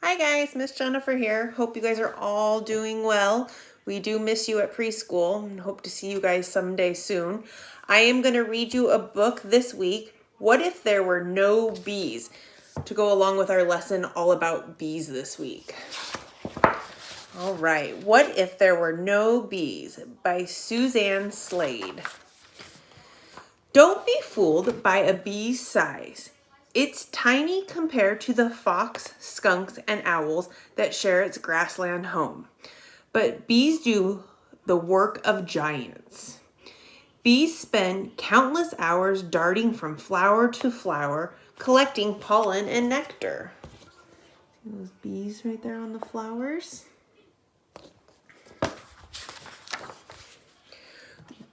Hi guys, Miss Jennifer here. Hope you guys are all doing well. We do miss you at preschool and hope to see you guys someday soon. I am going to read you a book this week, What If There Were No Bees, to go along with our lesson all about bees this week. All right, What If There Were No Bees by Suzanne Slade. Don't be fooled by a bee's size. It's tiny compared to the fox, skunks, and owls that share its grassland home. But bees do the work of giants. Bees spend countless hours darting from flower to flower, collecting pollen and nectar. See those bees right there on the flowers?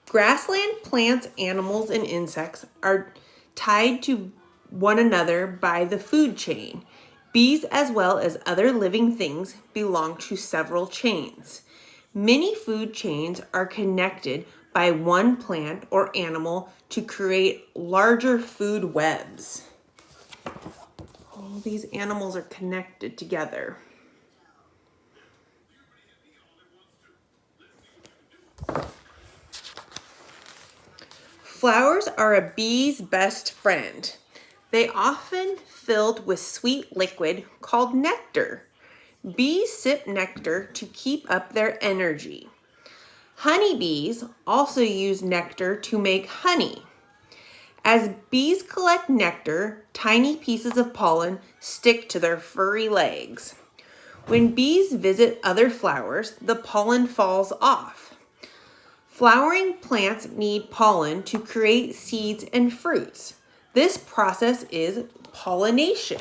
Grassland plants, animals, and insects are tied to one another by the food chain. Bees, as well as other living things, belong to several chains. Many food chains are connected by one plant or animal to create larger food webs. All these animals are connected together. Flowers are a bee's best friend. They often filled with sweet liquid called nectar. Bees sip nectar to keep up their energy. Honeybees also use nectar to make honey. As bees collect nectar, tiny pieces of pollen stick to their furry legs. When bees visit other flowers, the pollen falls off. Flowering plants need pollen to create seeds and fruits. This process is pollination.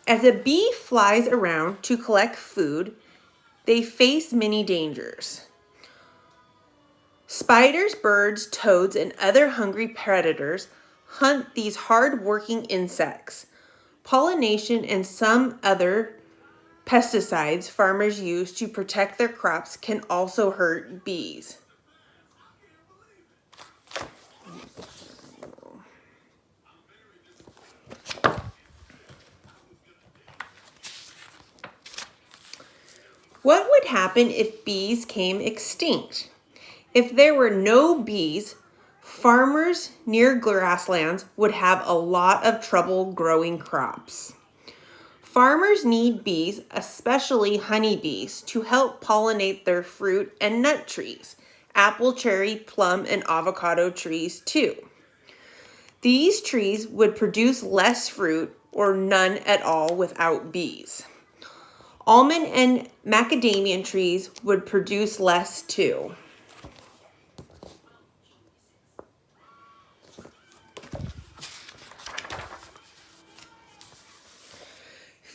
As a bee flies around to collect food, they face many dangers. Spiders, birds, toads, and other hungry predators hunt these hard-working insects. Pollination and some other pesticides farmers use to protect their crops can also hurt bees. What would happen if bees came extinct? If there were no bees, farmers near grasslands would have a lot of trouble growing crops. Farmers need bees, especially honeybees, to help pollinate their fruit and nut trees, apple, cherry, plum, and avocado trees too. These trees would produce less fruit or none at all without bees. Almond and macadamia trees would produce less too.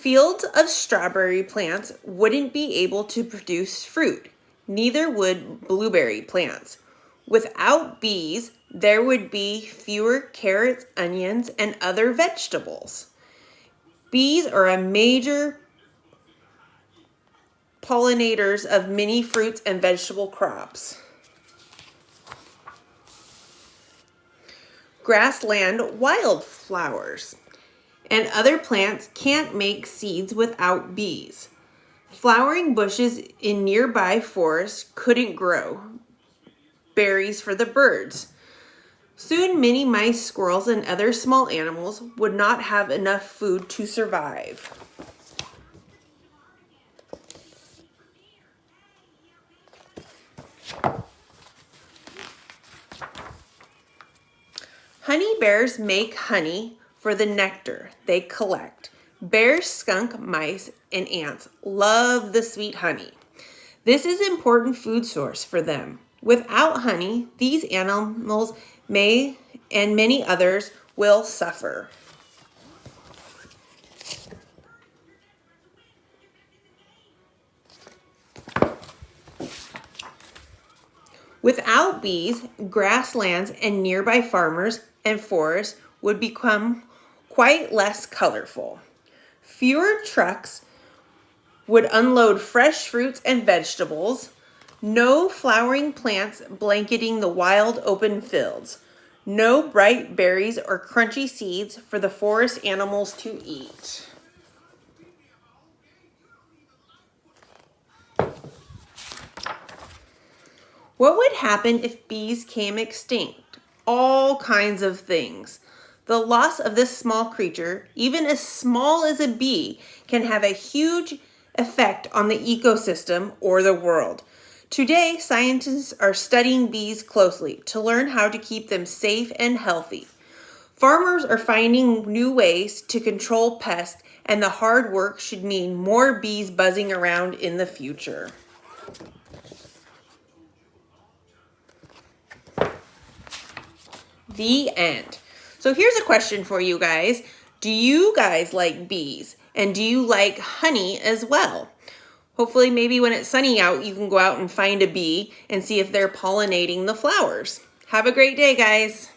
Fields of strawberry plants wouldn't be able to produce fruit. Neither would blueberry plants. Without bees, there would be fewer carrots, onions, and other vegetables. Bees are a major pollinators of many fruits and vegetable crops. Grassland wildflowers and other plants can't make seeds without bees. Flowering bushes in nearby forests couldn't grow berries for the birds. Soon many mice, squirrels, and other small animals would not have enough food to survive. Honey bears make honey for the nectar they collect. Bears, skunk, mice, and ants love the sweet honey. This is an important food source for them. Without honey, these animals may and many others will suffer. Without bees, grasslands and nearby farmers and forests would become quite less colorful. Fewer trucks would unload fresh fruits and vegetables. No flowering plants blanketing the wild open fields. No bright berries or crunchy seeds for the forest animals to eat. What would happen if bees came extinct? All kinds of things. The loss of this small creature, even as small as a bee, can have a huge effect on the ecosystem or the world. Today, scientists are studying bees closely to learn how to keep them safe and healthy. Farmers are finding new ways to control pests, and the hard work should mean more bees buzzing around in the future. The end. So here's a question for you guys. Do you guys like bees? And do you like honey as well? Hopefully maybe when it's sunny out, you can go out and find a bee and see if they're pollinating the flowers. Have a great day, guys.